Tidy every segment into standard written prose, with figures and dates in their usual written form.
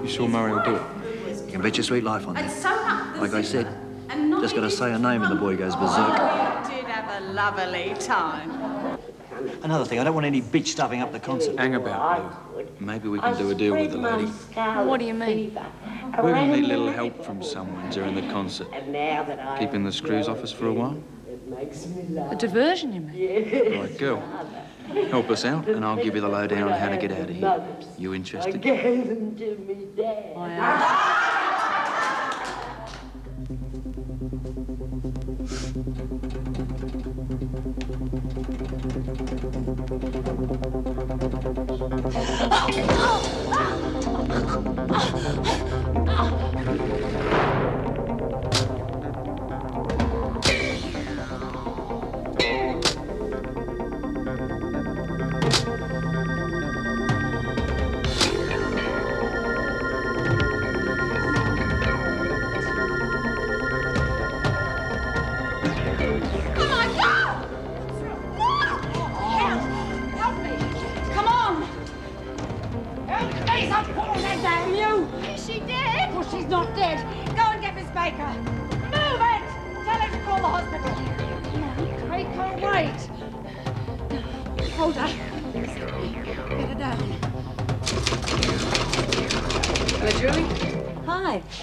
You sure Murray will do it? You can bet your sweet life on that. It's so much. Like I said, just got to say her name and the boy goes berserk. Oh, you did have a lovely time. Another thing, I don't want any bitch stuffing up the concert. Hang about, Lou. Maybe we can do a deal with the lady. What do you mean? We're going to need a little help from someone during the concert. Keeping the screws off us for a while. A diversion, you mean? Right, girl. Help us out, and I'll give you the lowdown on how to get out of here. You interested? I gave them to me, Dad. I am.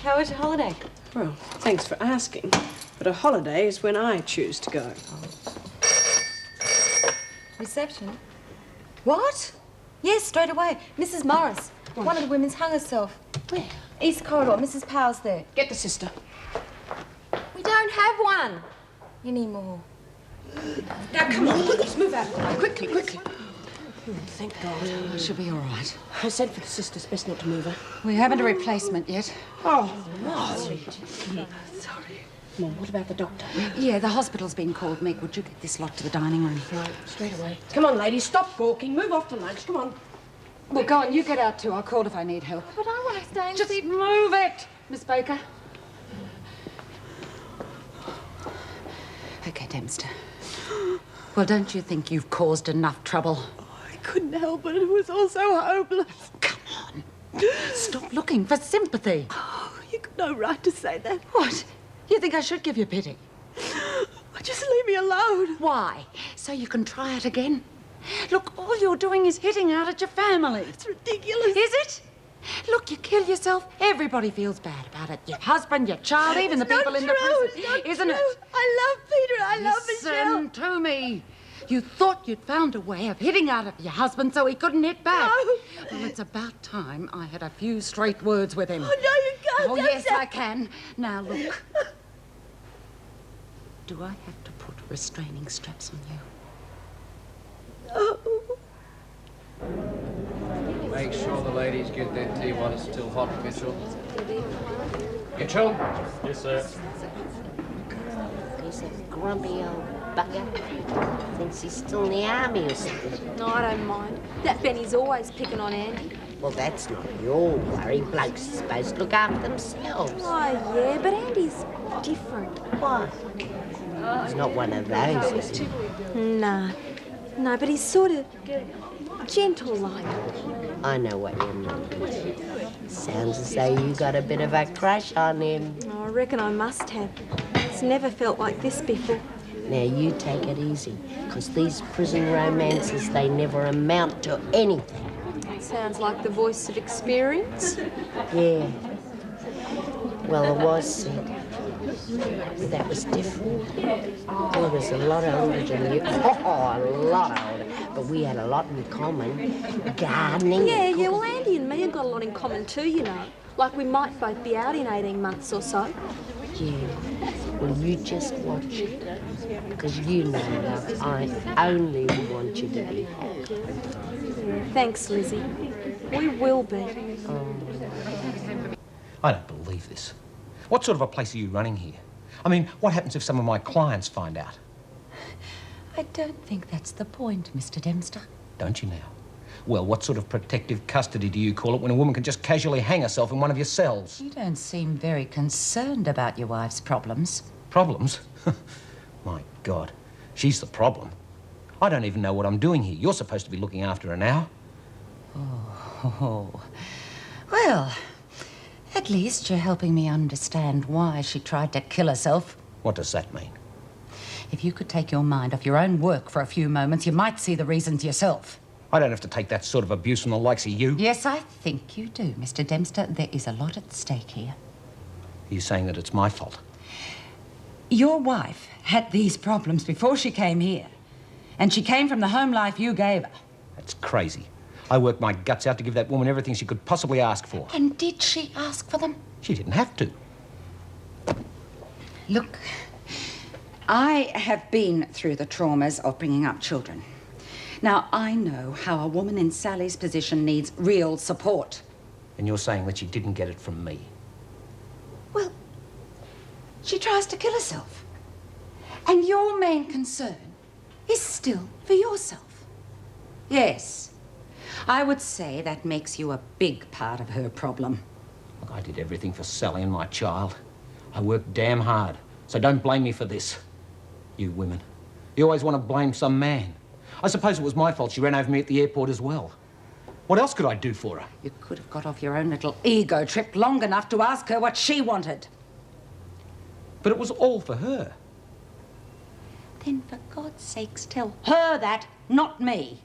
How was your holiday? Well, thanks for asking. But a holiday is when I choose to go. Reception? What? Yes, straight away. Mrs. Morris. What? One of the women's hung herself. Where? East corridor. Mrs. Powell's there. Get the sister. We don't have one anymore. Now, come on, let's move out. Quickly, quickly. Thank God. Oh, she'll be all right. I sent for the sister. It's best not to move her. We haven't a replacement yet. Oh, Sorry. Come on, what about the doctor? Yeah, the hospital's been called. Meg, would you get this lot to the dining room? Right, straight away. Come on, ladies, stop gawking. Move off to lunch. Come on. Well, go on, you get out too. I'll call if I need help. But I want to stay and Just see... move it, Miss Baker. Okay, Dempster. Well, don't you think you've caused enough trouble? I couldn't help it. It was all so hopeless. Come on. Stop looking for sympathy. Oh, you got no right to say that. What? You think I should give you pity? Just leave me alone. Why? So you can try it again? Look, all you're doing is hitting out at your family. It's ridiculous. Is it? Look, you kill yourself. Everybody feels bad about it. Your husband, your child, even the people in the prison. Isn't it? I love Peter. I love Michelle. Listen to me. You thought you'd found a way of hitting out at your husband so he couldn't hit back. No. Well, it's about time I had a few straight words with him. Oh, no, you can't. Oh, yes, I can. Now, look. Do I have to put restraining straps on you? Oh. Make sure the ladies get their tea while it's still hot, Mitchell. Mitchell? Yes, sir. He's a grumpy old bugger. Thinks he's still in the army or something. No, I don't mind. That Benny's always picking on Andy. Well, that's not your worry. Blokes are supposed to look after themselves. Oh, yeah, but Andy's different. Why? He's not one of those, is he? No. No, but he's sort of gentle like. I know what you mean. Sounds as though you got a bit of a crush on him. Oh, I reckon I must have. It's never felt like this before. Now, you take it easy, because these prison romances, they never amount to anything. Sounds like the voice of experience. Yeah. Well, it was said. But that was different. He was a lot older than you. Oh, a lot older. But we had a lot in common. Gardening. Yeah, well, Andy and me have got a lot in common too, you know. Like we might both be out in 18 months or so. Yeah. Well, you just watch it. Because you know, love, I only want you to be happy. Yeah, thanks, Lizzie. We will be. Oh. I don't believe this. What sort of a place are you running here? I mean, what happens if some of my clients find out? I don't think that's the point, Mr. Dempster. Don't you now? Well, what sort of protective custody do you call it when a woman can just casually hang herself in one of your cells? You don't seem very concerned about your wife's problems. Problems? My God, she's the problem. I don't even know what I'm doing here. You're supposed to be looking after her now. Oh. Well, At least you're helping me understand why she tried to kill herself. What does that mean? If you could take your mind off your own work for a few moments, you might see the reasons yourself. I don't have to take that sort of abuse from the likes of you. Yes, I think you do, Mr. Dempster. There is a lot at stake here. Are you saying that it's my fault? Your wife had these problems before she came here. And she came from the home life you gave her. That's crazy. I worked my guts out to give that woman everything she could possibly ask for. And did she ask for them? She didn't have to. Look, I have been through the traumas of bringing up children. Now, I know how a woman in Sally's position needs real support. And you're saying that she didn't get it from me? Well, she tries to kill herself. And your main concern is still for yourself. Yes, I would say that makes you a big part of her problem. Look, I did everything for Sally and my child. I worked damn hard, so don't blame me for this. You women, you always want to blame some man. I suppose it was my fault she ran over me at the airport as well. What else could I do for her? You could have got off your own little ego trip long enough to ask her what she wanted. But it was all for her. Then for God's sakes tell her that, not me.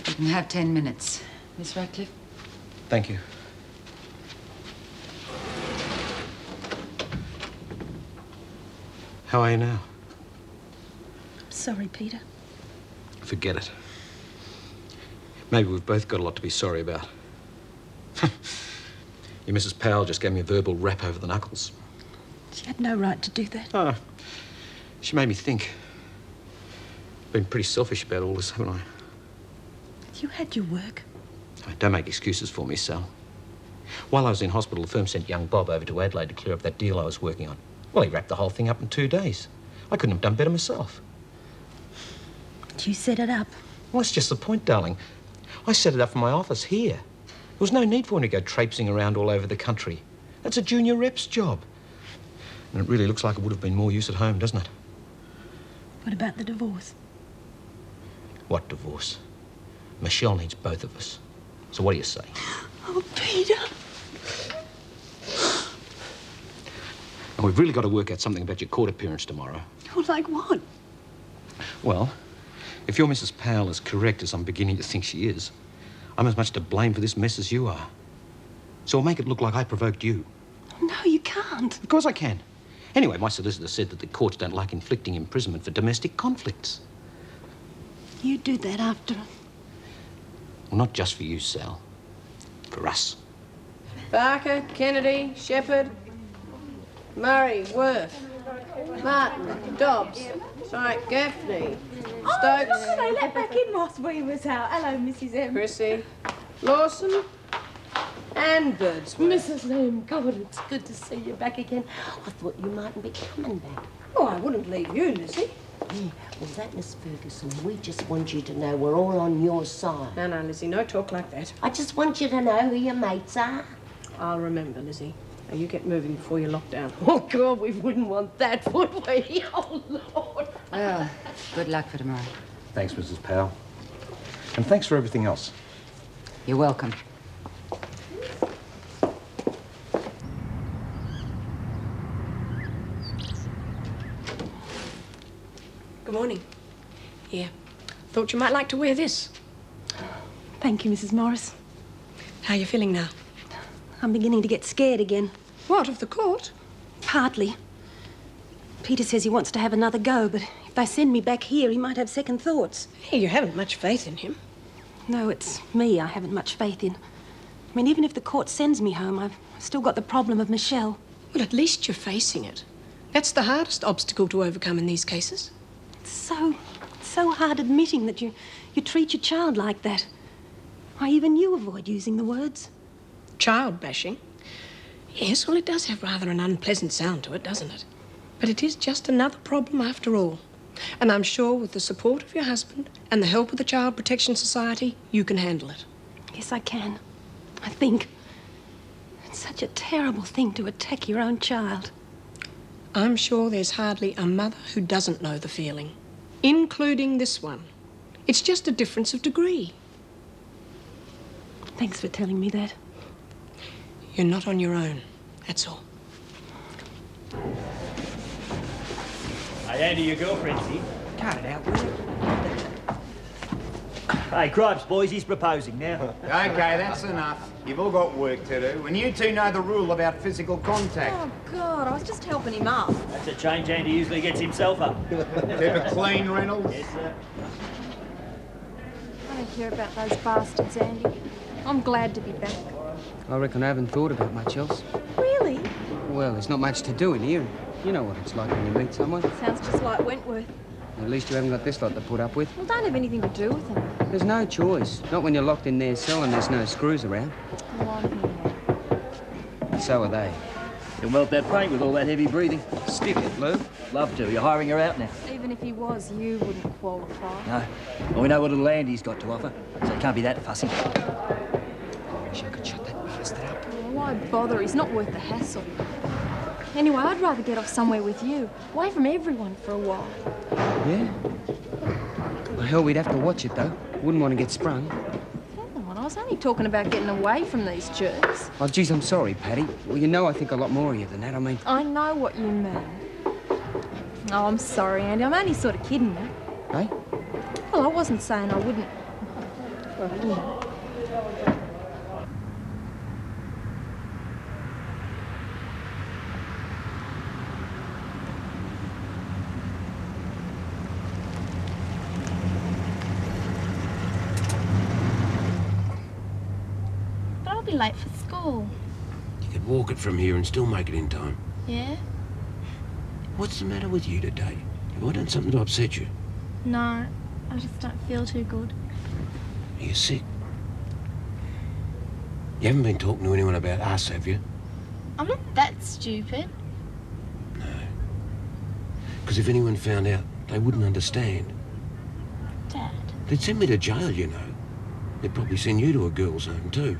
You can have 10 minutes, Miss Radcliffe. Thank you. How are you now? I'm sorry, Peter. Forget it. Maybe we've both got a lot to be sorry about. Your Mrs. Powell just gave me a verbal rap over the knuckles. She had no right to do that. Oh, she made me think. Been pretty selfish about all this, haven't I? You had your work. Oh, don't make excuses for me, Sal. While I was in hospital, the firm sent young Bob over to Adelaide to clear up that deal I was working on. Well, he wrapped the whole thing up in 2 days. I couldn't have done better myself. You set it up. Well, that's just the point, darling. I set it up for my office here. There was no need for him to go traipsing around all over the country. That's a junior rep's job. And it really looks like it would have been more use at home, doesn't it? What about the divorce? What divorce? Michelle needs both of us. So what do you say? Oh, Peter. And we've really got to work out something about your court appearance tomorrow. Oh, like what? Well, if your Mrs. Powell is correct, as I'm beginning to think she is, I'm as much to blame for this mess as you are. So I'll make it look like I provoked you. No, you can't. Of course I can. Anyway, my solicitor said that the courts don't like inflicting imprisonment for domestic conflicts. You do that after. Well, not just for you, Sal. For us. Barker, Kennedy, Shepherd, Murray, Worth, Martin, Dobbs, Gaffney, Stokes. Look who they let back in whilst we was out. Hello, Mrs. M. Chrissie, Lawson, and Birdsworth. Mrs. M, God, it's good to see you back again. I thought you mightn't be coming back. Oh, I wouldn't leave you, Lizzie. Yeah, well, that Miss Ferguson, we just want you to know we're all on your side. No, Lizzie, no talk like that. I just want you to know who your mates are. I'll remember, Lizzie. Now, you get moving before you lock down. Oh, God, we wouldn't want that, would we? Oh, Lord. Well, good luck for tomorrow. Thanks, Mrs. Powell. And thanks for everything else. You're welcome. Good morning. Here. Thought you might like to wear this. Thank you, Mrs. Morris. How are you feeling now? I'm beginning to get scared again. What, of the court? Partly. Peter says he wants to have another go, but if they send me back here, he might have second thoughts. Hey, you haven't much faith in him. No, it's me I haven't much faith in. I mean, even if the court sends me home, I've still got the problem of Michelle. Well, at least you're facing it. That's the hardest obstacle to overcome in these cases. It's so hard admitting that you treat your child like that. Why, even you avoid using the words. Child bashing? Yes, well, it does have rather an unpleasant sound to it, doesn't it? But it is just another problem after all. And I'm sure with the support of your husband and the help of the Child Protection Society, you can handle it. Yes, I can. I think. It's such a terrible thing to attack your own child. I'm sure there's hardly a mother who doesn't know the feeling, including this one. It's just a difference of degree. Thanks for telling me that. You're not on your own, that's all. Hey, Andy, your girlfriend's here. Cut it out, will you? Hey, Cripes, boys, he's proposing now. OK, that's enough. You've all got work to do, and you two know the rule about physical contact. Oh, God, I was just helping him up. That's a change Andy usually gets himself up. Keep it clean, Reynolds. Yes, sir. I don't care about those bastards, Andy. I'm glad to be back. I reckon I haven't thought about much else. Really? Well, there's not much to do in here. You know what it's like when you meet someone. Sounds just like Wentworth. At least you haven't got this lot to put up with. Well, don't have anything to do with them. There's no choice. Not when you're locked in their cell and there's no screws around. Well, I'm here now. So are they. Can whelp that paint with all that heavy breathing. Stick it, Lou. Love to. You're hiring her out now. Even if he was, you wouldn't qualify. No. Well, we know what little Andy's got to offer, so it can't be that fussy. I wish I could shut that bastard up. Well, why bother? He's not worth the hassle. Anyway, I'd rather get off somewhere with you. Away from everyone for a while. Yeah? Well, hell, we'd have to watch it, though. Wouldn't want to get sprung. Come on, I was only talking about getting away from these jerks. Oh, geez, I'm sorry, Paddy. Well, you know I think a lot more of you than that. I mean... I know what you mean. Oh, I'm sorry, Andy. I'm only sort of kidding you. Hey? Well, I wasn't saying I wouldn't... Well, you know. Be late for school. You could walk it from here and still make it in time. Yeah? What's the matter with you today? Have I done something to upset you? No, I just don't feel too good. Are you sick? You haven't been talking to anyone about us, have you? I'm not that stupid. No. Because if anyone found out, they wouldn't understand. Dad. They'd send me to jail, you know. They'd probably send you to a girl's home, too.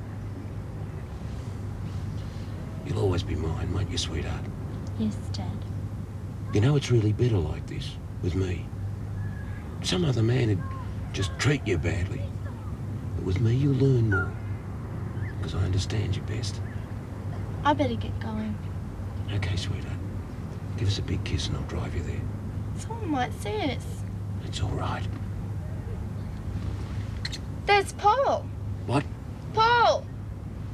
You'll always be mine, won't you, sweetheart? Yes, Dad. You know, it's really better like this, with me. Some other man would just treat you badly. But with me, you'll learn more. Because I understand you best. I better get going. Okay, sweetheart. Give us a big kiss and I'll drive you there. Someone might see us. It's all right. There's Paul. What? Paul!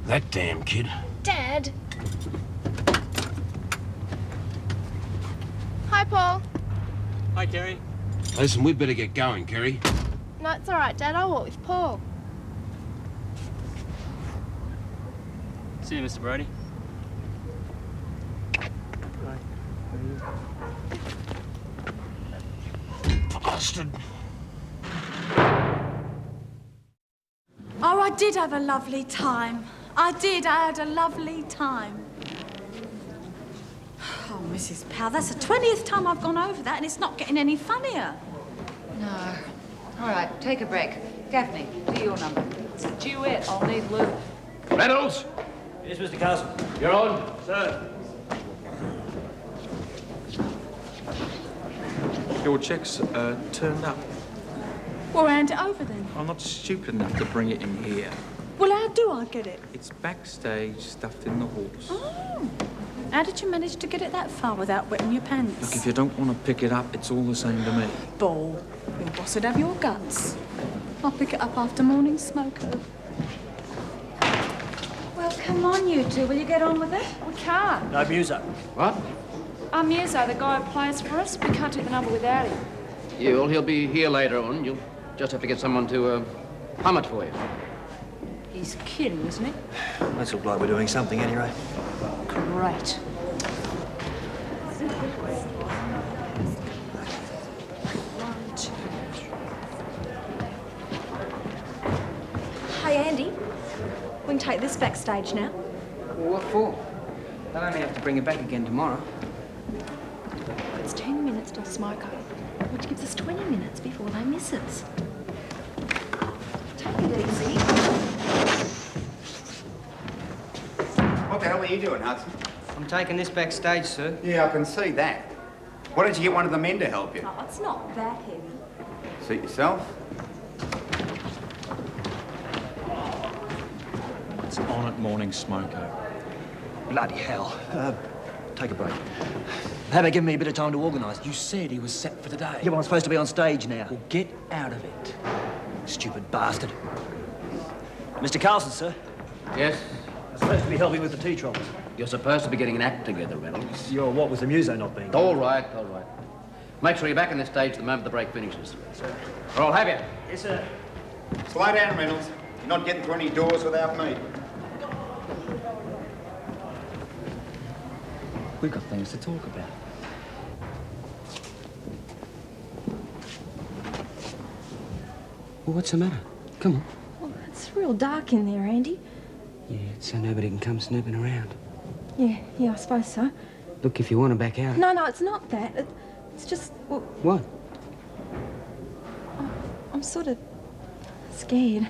That damn kid. Dad. Hi, Paul. Hi, Kerry. Listen, we'd better get going, Kerry. No, it's all right, Dad. I'll walk with Paul. See you, Mr. Brody. Bastard. Oh, I did have a lovely time. I did. I had a lovely time. Oh, Mrs. Powell, that's the 20th time I've gone over that, and it's not getting any funnier. No. All right, take a break. Gaffney, do your number. It's a duet. I'll need Lou. Reynolds! Yes, Mr. Carson. You're on. Sir. Your check's turned up. Well, hand it over then. I'm not stupid enough to bring it in here. Well, how do I get it? It's backstage, stuffed in the halls. Oh. How did you manage to get it that far without wetting your pants? Look, if you don't want to pick it up, it's all the same to me. Ball. Your boss would have your guts. I'll pick it up after morning smoke. Well, come on, you two. Will you get on with it? We can't. No muso. What? Our Muso, the guy who plays for us, we can't take the number without him. Yeah, well, he'll be here later on. You'll just have to get someone to hum it for you. He's kidding, isn't he? Let's look like we're doing something anyway. Great. Hey, Andy. We can take this backstage now. Well, what for? They'll only have to bring it back again tomorrow. It's 10 minutes till smoke over, which gives us 20 minutes before they miss us. Take it easy. What the hell are you doing, Hudson? I'm taking this backstage, sir. Yeah, I can see that. Why don't you get one of the men to help you? Oh, it's not that heavy. Suit yourself? Silent morning smoker. Bloody hell. Take a break. How about giving me a bit of time to organise? You said he was set for today. Yeah, well, I'm supposed to be on stage now. Well, get out of it. Stupid bastard. Mr. Carlson, sir. Yes? I'm supposed to be helping with the tea troubles. You're supposed to be getting an act together, Reynolds. You're what with the muso not being? All right, all right. Make sure you're back on the stage the moment the break finishes. Sir. Or I'll have you. Yes, sir. Slow down, Reynolds. You're not getting through any doors without me. We've got things to talk about. Well, what's the matter? Come on. Well, it's real dark in there, Andy. Yeah, so nobody can come snooping around. Yeah, I suppose so. Look, if you want to back out... No, it's not that. It's just... Well, What? I'm sort of scared.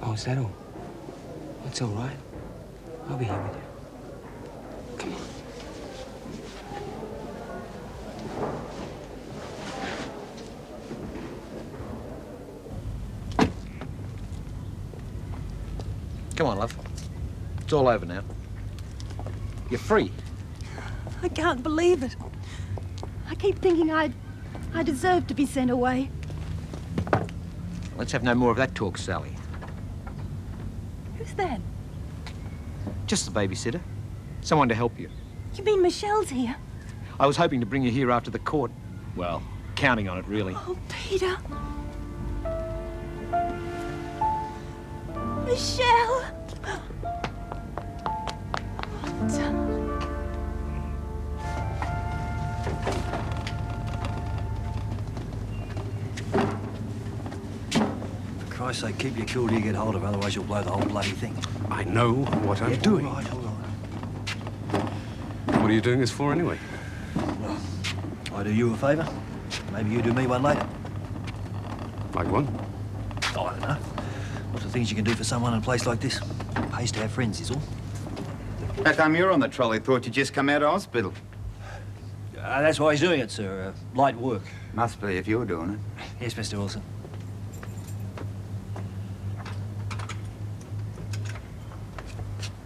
Oh, is that all? That's all right. I'll be here with you. Come on. Come on, love. It's all over now. You're free. I can't believe it. I keep thinking I deserve to be sent away. Let's have no more of that talk, Sally. Who's that? Just the babysitter. Someone to help you. You mean Michelle's here? I was hoping to bring you here after the court. Well, counting on it, really. Oh, Peter. Michelle. For Christ's sake, keep your cool till you get hold of her, otherwise you'll blow the whole bloody thing. I know what I'm doing. All right. What are you doing this for, anyway? Well, I do you a favour. Maybe you do me one later. Like what? Oh, I don't know. Lots of things you can do for someone in a place like this. Pays to have friends, is all. How come you're on the trolley? Thought you'd just come out of hospital. That's why he's doing it, sir. Light work. Must be if you're doing it. Yes, Mr. Wilson.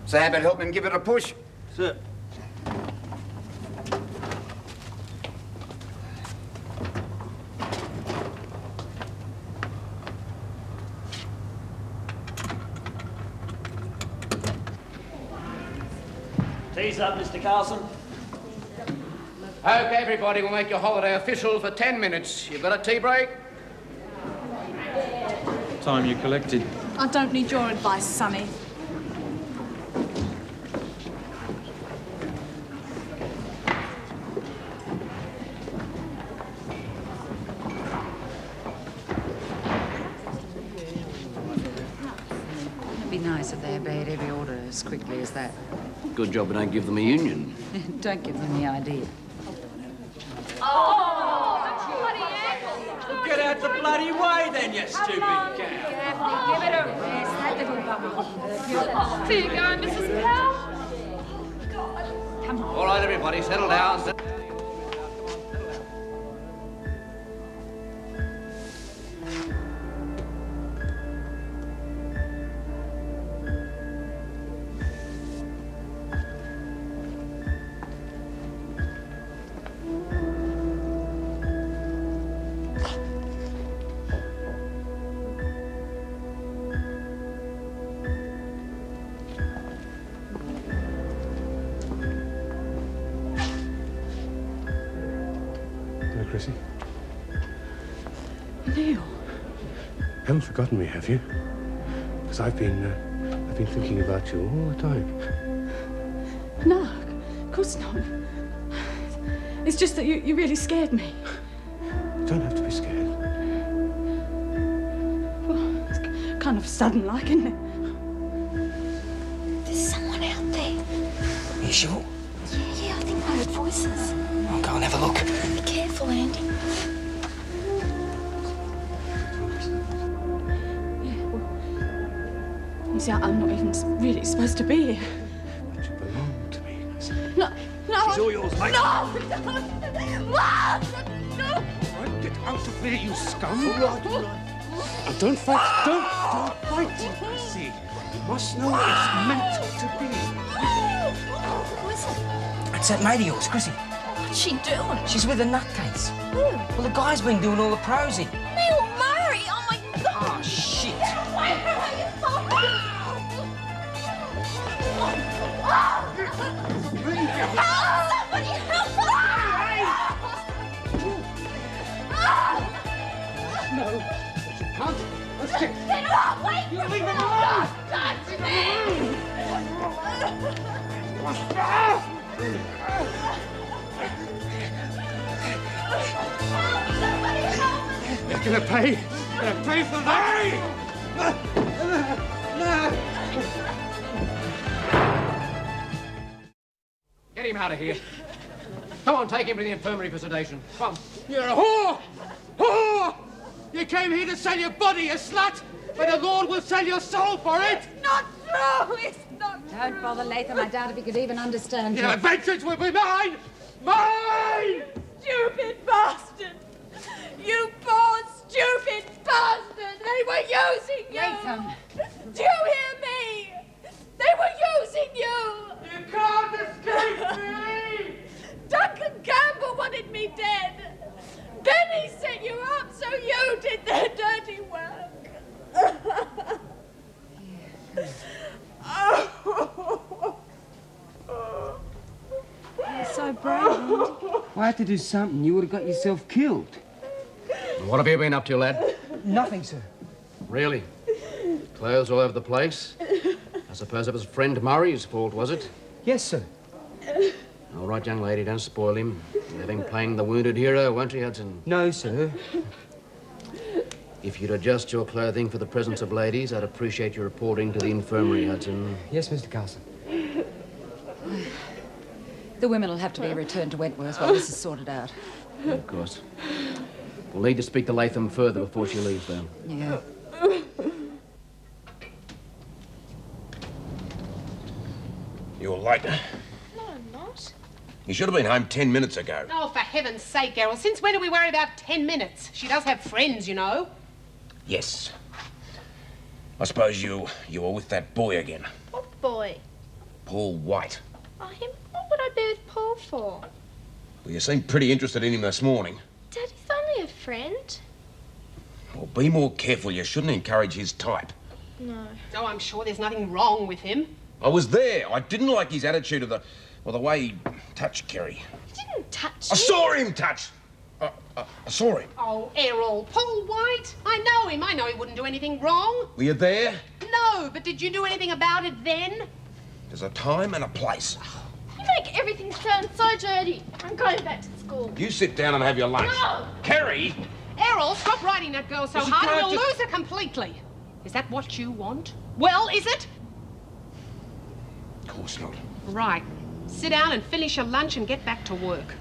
So how about helping give it a push? Sir. Tea's up, Mr. Carlson. OK, everybody, we'll make your holiday official for 10 minutes. You've got a tea break? Time you collected. I don't need your advice, Sonny. It'd be nice if they obeyed every order as quickly as that. Good job we don't give them a union. Don't give them the idea. Get out the bloody way, then, you stupid cow. Gaffney, give it a rest. That little bummer. There you go, Mrs. Powell. Come on. All right, everybody, settle down. Chrissie? Neil. Haven't forgotten me, have you? Because I've been thinking about you all the time. No, of course not. It's just that you really scared me. You don't have to be scared. Well, it's kind of sudden like, isn't it? There's someone out there. You sure? Yeah, I think I heard voices. I'll go and have a look. Be careful, Andy. You see, I'm not even really supposed to be here. But you belong to me. No. She's all yours, mate. No! No! All right, get out of there, you scum. All right. Don't fight. Don't fight, Chrissie. You must know it's meant to be. It's that mate of yours, Chrissie. What's she doing? She's with a nutcase. Who? Well, the guy's been doing all the prosing. Neil Murray! Oh, my God! Oh, shit. Somebody help us! No. You can't. Let's get... Get off! Wait! You leave him alone! Don't touch me! You're gonna pay. You're gonna pay for that! Get him out of here. Come on, take him to the infirmary for sedation. Come. You're a whore! Whore! You came here to sell your body, you slut! But the Lord will sell your soul for it! Not true! It's not true! Don't bother, Latham. I doubt if he could even understand you. Your vengeance will be mine! Mine! Stupid bastard! You poor stupid bastard! They were using you! Latham! Do you hear me? They were using you! You can't escape me! Duncan Campbell wanted me dead! Benny set you up so you did their dirty work! You're so brave, Andy. I had to do something. You would have got yourself killed. What have you been up to, lad? Nothing, sir. Really? Clothes all over the place? I suppose it was friend Murray's fault, was it? Yes, sir. All right, young lady, don't spoil him. You'll have him playing the wounded hero, won't you, Hudson? No, sir. If you'd adjust your clothing for the presence of ladies, I'd appreciate your reporting to the infirmary, Hudson. Yes, Mr. Carson. The women will have to be returned to Wentworth while this is sorted out. Yeah, of course. We'll need to speak to Latham further before she leaves, though. Yeah. You're late. No, I'm not. You should have been home 10 minutes ago. Oh, for heaven's sake, Errol, since when do we worry about 10 minutes? She does have friends, you know. Yes. I suppose you were with that boy again. What boy? Paul White. Oh, him? What would I be with Paul for? Well, you seemed pretty interested in him this morning. Daddy's only a friend. Well, be more careful. You shouldn't encourage his type. No. Oh, I'm sure there's nothing wrong with him. I was there. I didn't like his attitude of the way he touched Kerry. He didn't touch I saw him touch. I saw him. Oh, Errol, Paul White. I know him. I know he wouldn't do anything wrong. Were you there? No, but did you do anything about it then? There's a time and a place. You make everything sound so dirty. I'm going back to school. You sit down and have your lunch. No! Kerry! Errol, stop riding that girl so Well, she hard can't and we'll just- lose her completely. Is that what you want? Well, is it? Of course not. Right. Sit down and finish your lunch and get back to work.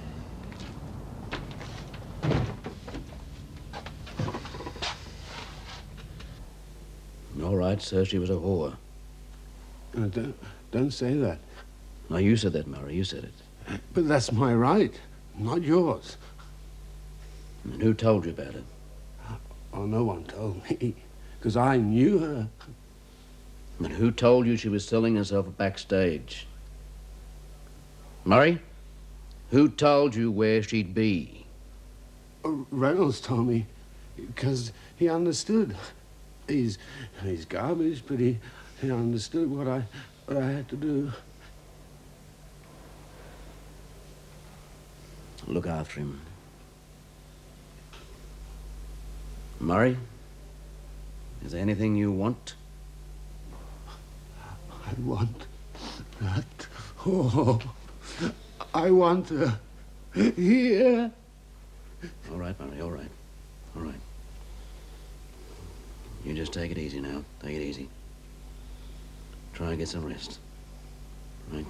All right, sir, she was a whore. Don't say that. No, you said that, Murray. You said it. But that's my right, not yours. And who told you about it? Oh, no one told me, because I knew her. And who told you she was selling herself backstage? Murray? Who told you where she'd be? Reynolds told me, because he understood. He's garbage, but he understood what I had to do. Look after him. Murray? Is there anything you want? I want that. Oh, I want her here. All right, Murray, all right. All right. You just take it easy now. Take it easy. Try and get some rest. Right?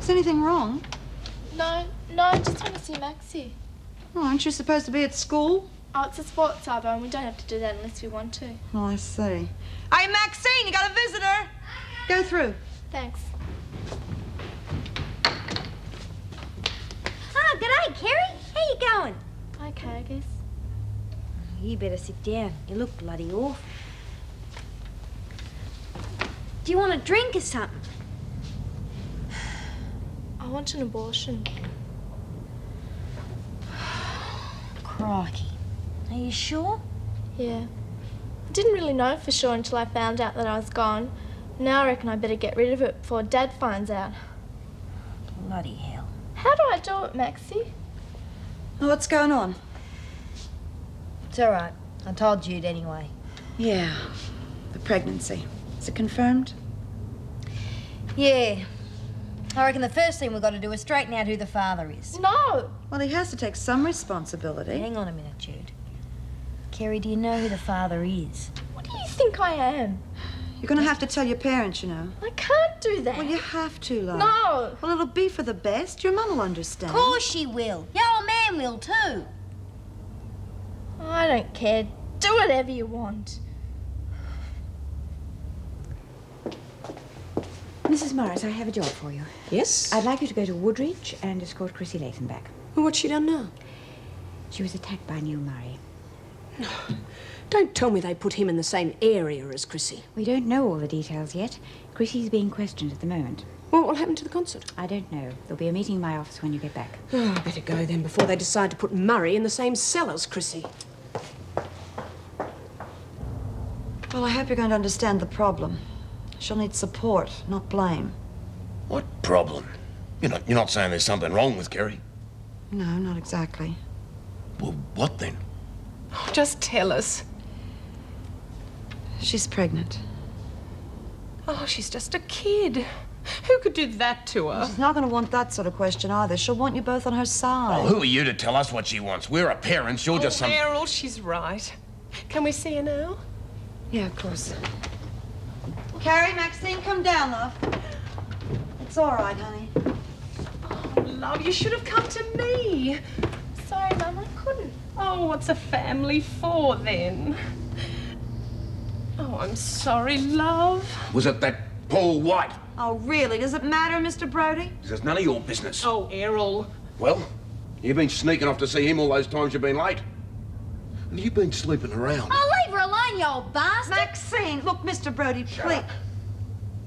Is anything wrong? No, I just want to see Maxie. Oh, aren't you supposed to be at school? Oh, it's a sports arbor and we don't have to do that unless we want to. Oh, I see. Hey, Maxine, you got a visitor. Go through. Thanks. Oh, g'day, Kerry. How you going? Okay, I guess. You better sit down. You look bloody awful. Do you want a drink or something? I want an abortion. Crikey. Are you sure? Yeah. I didn't really know for sure until I found out that I was gone. Now I reckon I better get rid of it before Dad finds out. Bloody hell. How do I do it, Maxie? Oh, what's going on? It's all right. I told Jude anyway. Yeah, the pregnancy. Is it confirmed? Yeah. I reckon the first thing we've got to do is straighten out who the father is. No! Well, he has to take some responsibility. Hang on a minute, Jude. Kerry, do you know who the father is? What do you think I am? You're going to have to tell your parents, you know. I can't do that. Well, you have to, love. No! Well, it'll be for the best. Your mum will understand. Of course she will. Your old man will too. I don't care. Do whatever you want. Mrs. Morris, I have a job for you. Yes? I'd like you to go to Woodridge and escort Chrissie Latham back. Well, what's she done now? She was attacked by Neil Murray. No. Don't tell me they put him in the same area as Chrissie. We don't know all the details yet. Chrissie's being questioned at the moment. Well, what happened to the concert? I don't know. There'll be a meeting in my office when you get back. Oh, I better go then before they decide to put Murray in the same cell as Chrissie. Well, I hope you're going to understand the problem. She'll need support, not blame. What problem? You're not saying there's something wrong with Kerry? No, not exactly. Well, what then? Oh, just tell us. She's pregnant. Oh, she's just a kid. Who could do that to her? She's not going to want that sort of question either. She'll want you both on her side. Oh, who are you to tell us what she wants? We're her parents. You're just some... Errol, she's right. Can we see her now? Yeah, of course. Carrie, Maxine, come down, love. It's all right, honey. Oh, love, you should have come to me. Sorry, Mum, I couldn't. Oh, what's a family for, then? Oh, I'm sorry, love. Was it that Paul White? Oh, really? Does it matter, Mr. Brody? It's none of your business. Oh, Errol. Well, you've been sneaking off to see him all those times you've been late. And you've been sleeping around. Oh, leave her alone, you old bastard. Maxine, look, Mr. Brody, please.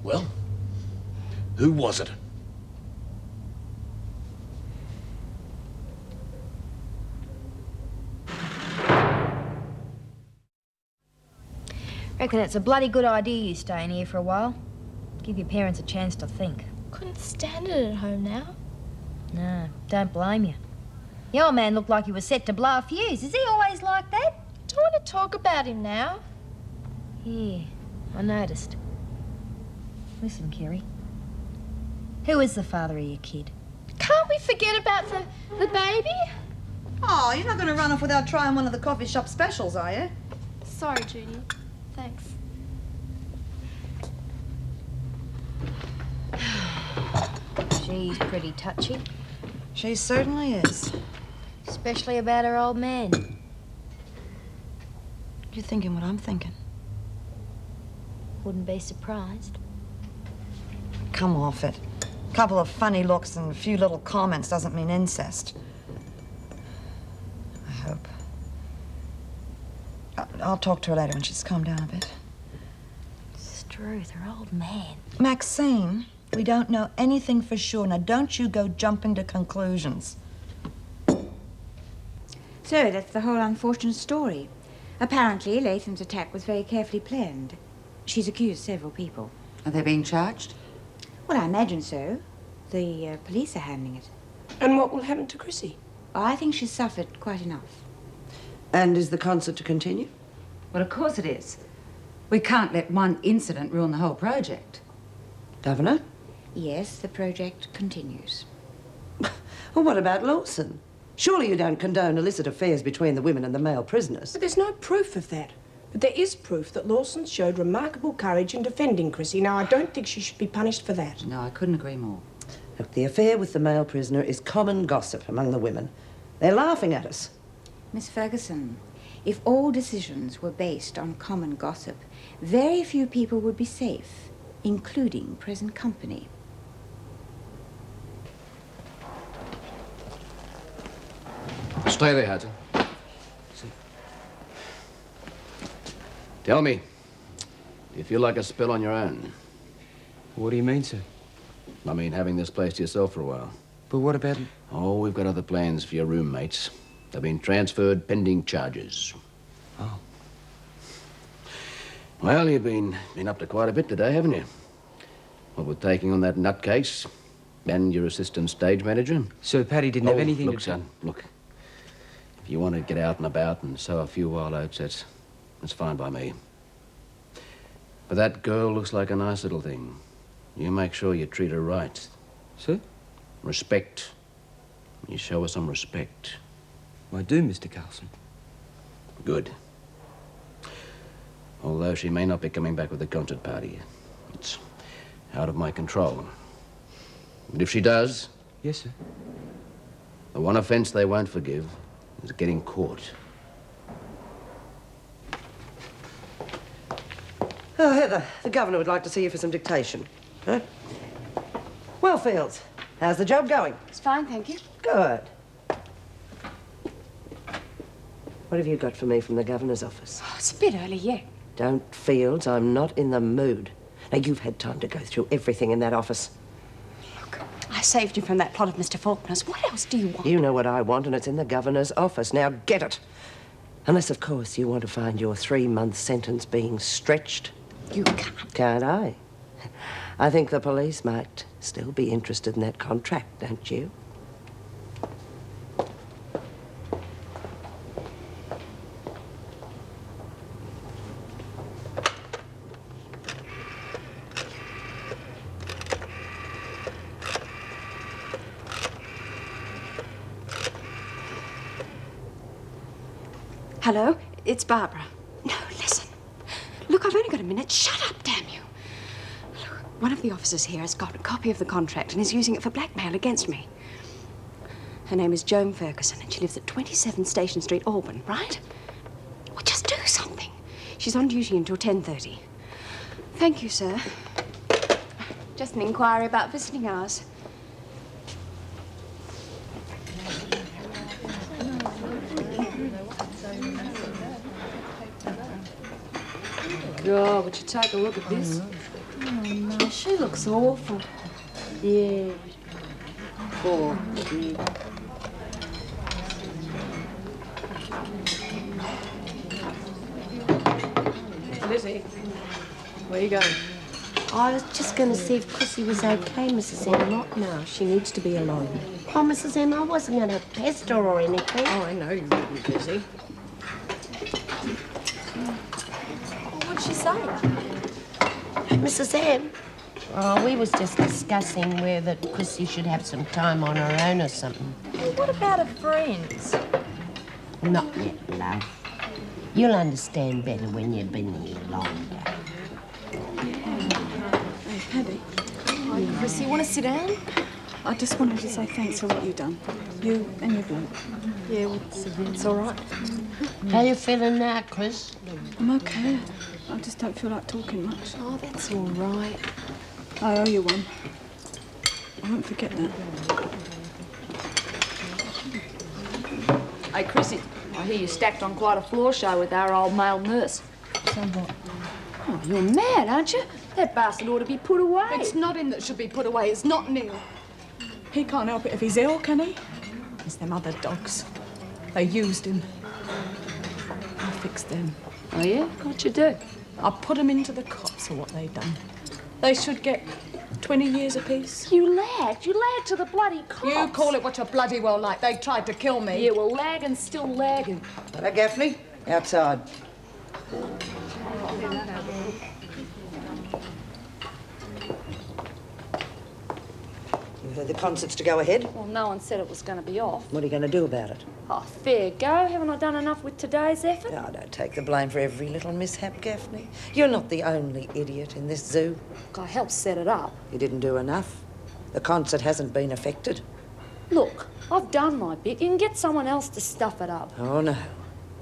Well, who was it? Reckon it's a bloody good idea you staying here for a while. Give your parents a chance to think. Couldn't stand it at home now. No, don't blame you. The old man looked like he was set to blow a fuse. Is he always like that? Don't want to talk about him now. Yeah, I noticed. Listen, Kerry. Who is the father of your kid? Can't we forget about the baby? Oh, you're not going to run off without trying one of the coffee shop specials, are you? Sorry, Judy. Thanks. She's pretty touchy. She certainly is. Especially about her old man. You're thinking what I'm thinking. Wouldn't be surprised. Come off it. A couple of funny looks and a few little comments doesn't mean incest. I hope. I'll talk to her later when she's calmed down a bit. Struth, her old man. Maxine, we don't know anything for sure. Now, don't you go jumping to conclusions. So, that's the whole unfortunate story. Apparently, Latham's attack was very carefully planned. She's accused several people. Are they being charged? Well, I imagine so. The police are handling it. And what will happen to Chrissie? I think she's suffered quite enough. And is the concert to continue? Well, of course it is. We can't let one incident ruin the whole project. Governor? Yes, the project continues. Well, what about Lawson? Surely you don't condone illicit affairs between the women and the male prisoners. But there's no proof of that. But there is proof that Lawson showed remarkable courage in defending Chrissie. Now, I don't think she should be punished for that. No, I couldn't agree more. Look, the affair with the male prisoner is common gossip among the women. They're laughing at us. Miss Ferguson, if all decisions were based on common gossip, very few people would be safe, including present company. Stay there, Hudson. Tell me, do you feel like a spell on your own? What do you mean, sir? I mean, having this place to yourself for a while. But what about... Oh, we've got other plans for your roommates. They've been transferred pending charges. Oh. Well, you've been up to quite a bit today, haven't you? What with taking on that nutcase and your assistant stage manager. Sir, Paddy didn't have anything look, to... son, look. If you want to get out and about and sow a few wild oats, that's fine by me. But that girl looks like a nice little thing. You make sure you treat her right. Sir? Respect. You show her some respect. I do, Mr. Carlson. Good. Although she may not be coming back with the concert party. It's out of my control. But if she does... Yes, sir. The one offense they won't forgive is getting caught. Oh, Heather, the governor would like to see you for some dictation. Huh? Well, Fields, how's the job going? It's fine, thank you. Good. What have you got for me from the governor's office? Oh, it's a bit early yet. Don't, Fields, I'm not in the mood. Now, you've had time to go through everything in that office. Look, I saved you from that plot of Mr. Faulkner's. What else do you want? You know what I want, and it's in the governor's office. Now, get it. Unless, of course, you want to find your 3-month sentence being stretched. You can't. Can't I? I think the police might still be interested in that contract, don't you? Hello, it's Barbara. No, listen. Look, I've only got a minute. Shut up, damn you. Look, one of the officers here has got a copy of the contract and is using it for blackmail against me. Her name is Joan Ferguson, and she lives at 27 Station Street, Auburn, right? Well, just do something. She's on duty until 10:30. Thank you, sir. Just an inquiry about visiting hours. God, would you take a look at this? Oh, no, she looks awful. Yeah. Poor kid. Lizzie, where you going? I was just going to see if Chrissie was okay, Mrs. M. Not now. She needs to be alone. Oh, Mrs. M, I wasn't going to pester her or anything. Oh, I know you wouldn't, Lizzie. What'd she say? Mrs. M? Oh, we was just discussing whether Chrissie should have some time on her own or something. Well, what about her friends? Not yet, love. You'll understand better when you've been here longer. Hey, Paddy. Hi, Chrissie. You want to sit down? I just wanted to say thanks for what you've done. You and your bloke. Yeah, well, it's all right. How you feeling now, Chris? I'm okay. I just don't feel like talking much. Oh, that's all right. I owe you one. I won't forget that. Hey, Chrissie, I hear you stacked on quite a floor show with our old male nurse. So what? Oh, you're mad, aren't you? That bastard ought to be put away. It's not him that should be put away. It's not Neil. He can't help it if he's ill, can he? It's them other dogs. They used him. I fixed them. Oh, yeah? What'd you do? I put them into the cops for what they done. They should get 20 years apiece. You lagged to the bloody cops. You call it what you bloody well like. They tried to kill me. Yeah, well, lagging's still lagging. Hello, Gaffney. Outside. You heard the concert's to go ahead? Well, no one said it was going to be off. What are you going to do about it? Oh, fair go. Haven't I done enough with today's effort? No, don't take the blame for every little mishap, Gaffney. You're not the only idiot in this zoo. I helped set it up. You didn't do enough. The concert hasn't been affected. Look, I've done my bit. You can get someone else to stuff it up. Oh, no.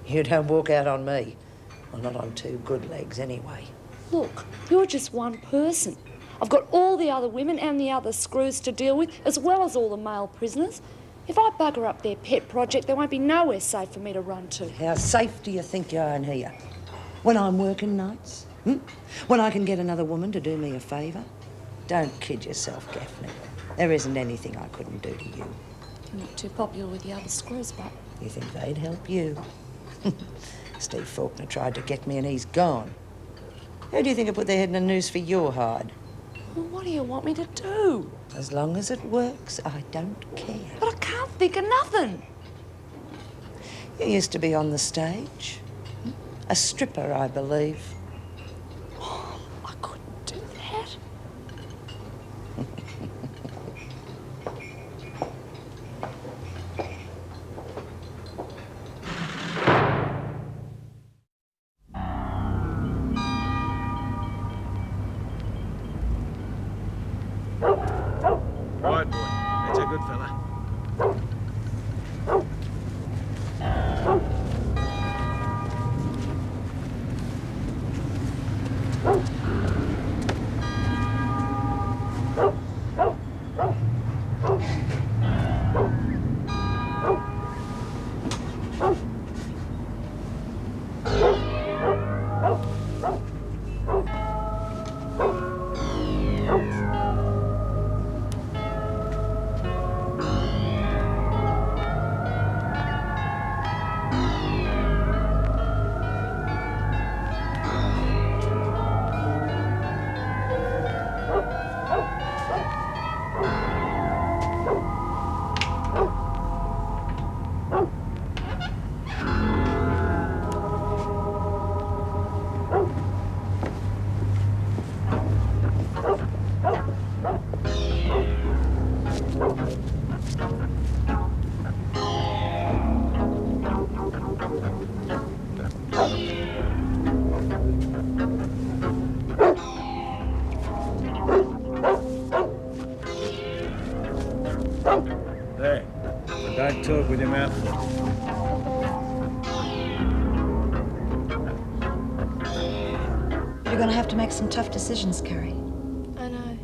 You don't walk out on me. Well, not on two good legs, anyway. Look, you're just one person. I've got all the other women and the other screws to deal with, as well as all the male prisoners. If I bugger up their pet project, there won't be nowhere safe for me to run to. How safe do you think you are in here? When I'm working nights? When I can get another woman to do me a favour? Don't kid yourself, Gaffney. There isn't anything I couldn't do to you. You're not too popular with the other screws, but... You think they'd help you? Steve Faulkner tried to get me and he's gone. Who do you think would put their head in a noose for your hide? Well, what do you want me to do? As long as it works, I don't care. But I can't think of nothing. You used to be on the stage. A stripper, I believe. Oh, I couldn't do that. Right, boy. That's a good fella. There. But don't talk with your mouth full. You're going to have to make some tough decisions, Carrie. I know.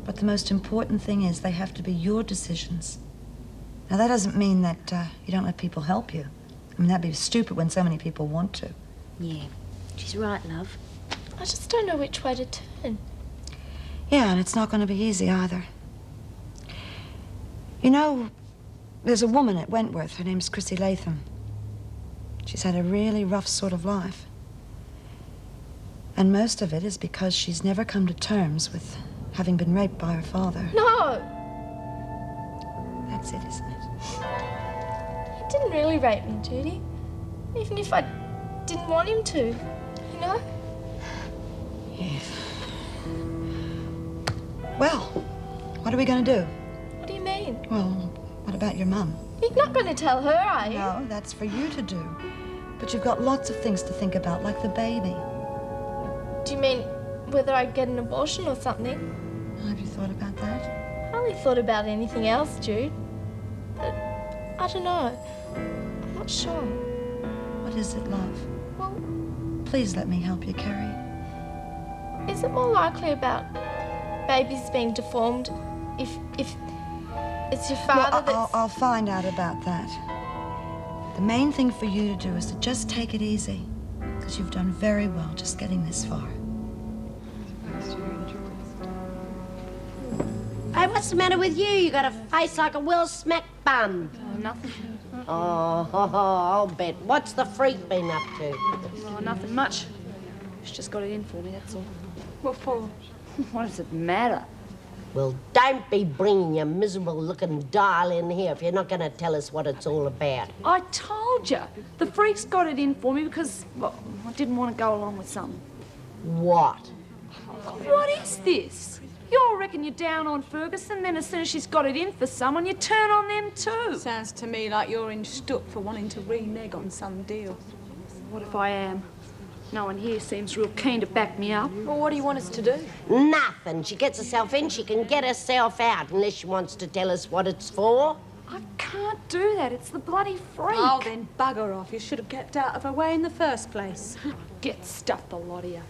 But the most important thing is they have to be your decisions. Now, that doesn't mean that you don't let people help you. I mean, that'd be stupid when so many people want to. Yeah, she's right, love. I just don't know which way to turn. Yeah, and it's not going to be easy either. You know, there's a woman at Wentworth. Her name's Chrissie Latham. She's had a really rough sort of life. And most of it is because she's never come to terms with having been raped by her father. No! That's it, isn't it? He didn't really rape me, Judy. Even if I didn't want him to, you know? Yes. Well, what are we going to do? What do you mean? Well, what about your mum? You're not going to tell her, are you? No, that's for you to do. But you've got lots of things to think about, like the baby. Do you mean whether I get an abortion or something? Have you thought about that? I hardly thought about anything else, Jude. But I don't know. I'm not sure. What is it, love? Well, please let me help you, Carrie. Is it more likely about babies being deformed if it's your father that's... I'll find out about that. The main thing for you to do is to just take it easy, because you've done very well just getting this far. Hey, what's the matter with you? You got a face like a well-smacked bum. Oh, nothing. I'll bet. What's the freak been up to? Oh, nothing much. She's just got it in for me, that's all. What for? What does it matter? Well, don't be bringing your miserable-looking doll in here if you're not going to tell us what it's all about. I told you. The freak's got it in for me because, well, I didn't want to go along with something. What? What is this? You all reckon you're down on Ferguson, then as soon as she's got it in for someone, you turn on them too. Sounds to me like you're in stuck for wanting to renege on some deal. What if I am? No one here seems real keen to back me up. Well, what do you want us to do? Nothing. She gets herself in, she can get herself out, unless she wants to tell us what it's for. I can't do that. It's the bloody freak. Oh, then bugger off. You should have kept out of her way in the first place. Get stuffed, the lot of you.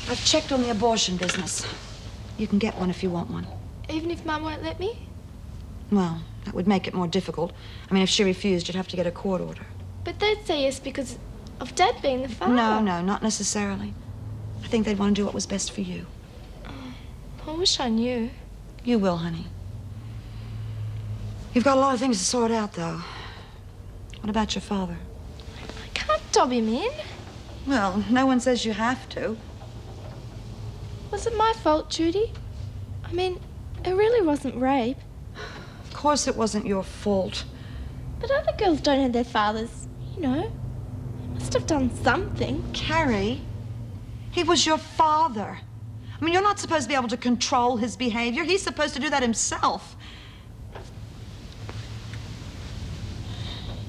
I've checked on the abortion business. You can get one if you want one. Even if Mum won't let me? Well, that would make it more difficult. I mean, if she refused, you'd have to get a court order. But they'd say yes because of Dad being the father. No, not necessarily. I think they'd want to do what was best for you. I wish I knew. You will, honey. You've got a lot of things to sort out, though. What about your father? I can't dob him in. Well, no one says you have to. Was it my fault, Judy? I mean, it really wasn't rape. Of course it wasn't your fault. But other girls don't have their fathers, you know. I must have done something. Carrie, he was your father. I mean, you're not supposed to be able to control his behavior. He's supposed to do that himself.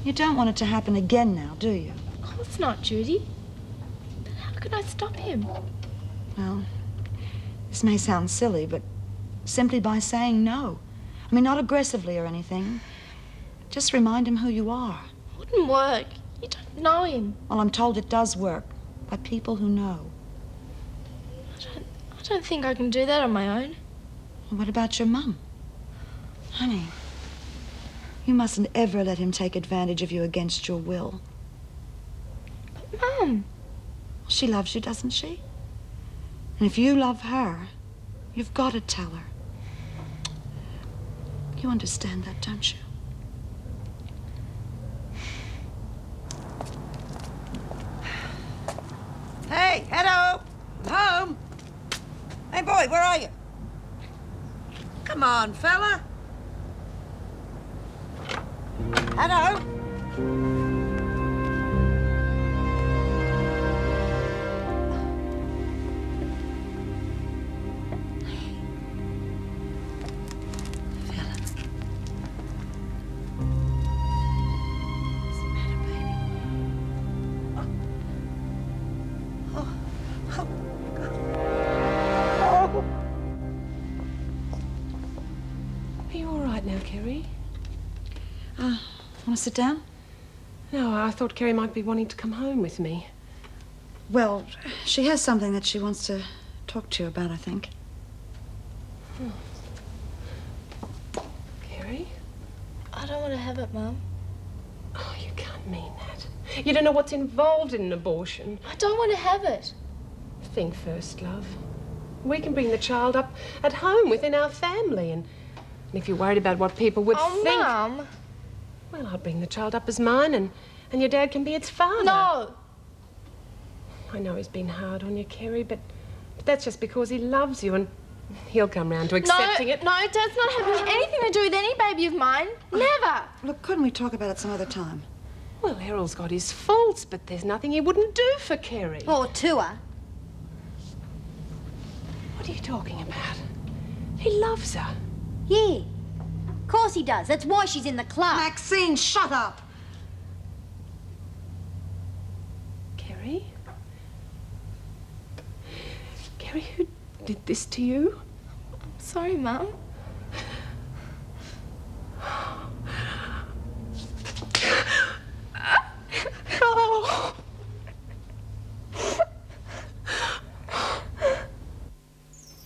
You don't want it to happen again now, do you? Of course not, Judy. But how could I stop him? Well, this may sound silly, but simply by saying no. I mean, not aggressively or anything. Just remind him who you are. It wouldn't work. You don't know him. Well, I'm told it does work by people who know. I don't think I can do that on my own. Well, what about your mum? Honey, you mustn't ever let him take advantage of you against your will. But, Mum... She loves you, doesn't she? And if you love her, you've got to tell her. You understand that, don't you? Hey, hello! I'm home. Hey, boy, where are you? Come on, fella. Hello? Want to sit down? No, I thought Kerry might be wanting to come home with me. Well, she has something that she wants to talk to you about, I think. Kerry? I don't want to have it, Mum. Oh, you can't mean that. You don't know what's involved in an abortion. I don't want to have it. Think first, love. We can bring the child up at home within our family, and And if you're worried about what people would think... Mum! Well, I'll bring the child up as mine and your dad can be its father. No! I know he's been hard on you, Kerry, but that's just because he loves you and he'll come round to accepting it. No, Dad's not having anything to do with any baby of mine. Never! Look, couldn't we talk about it some other time? Well, Errol's got his faults, but there's nothing he wouldn't do for Kerry. Or to her. What are you talking about? He loves her. Yeah. Of course he does. That's why she's in the club. Maxine, shut up! Kerry? Kerry, who did this to you? I'm sorry, Mum. Oh.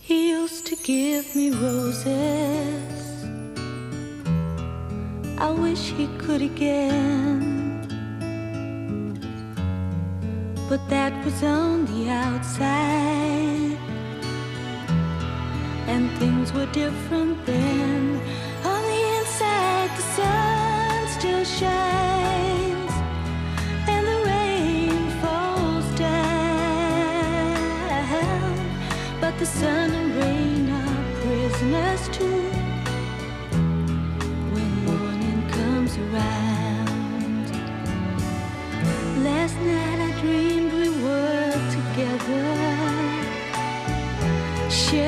He used to give me roses. I wish he could again. But that was on the outside, and things were different then. On the inside, the sun still shines, and the rain falls down. But the sun and rain are prisoners too when morning comes around. Last night I dreamed we were together, sharing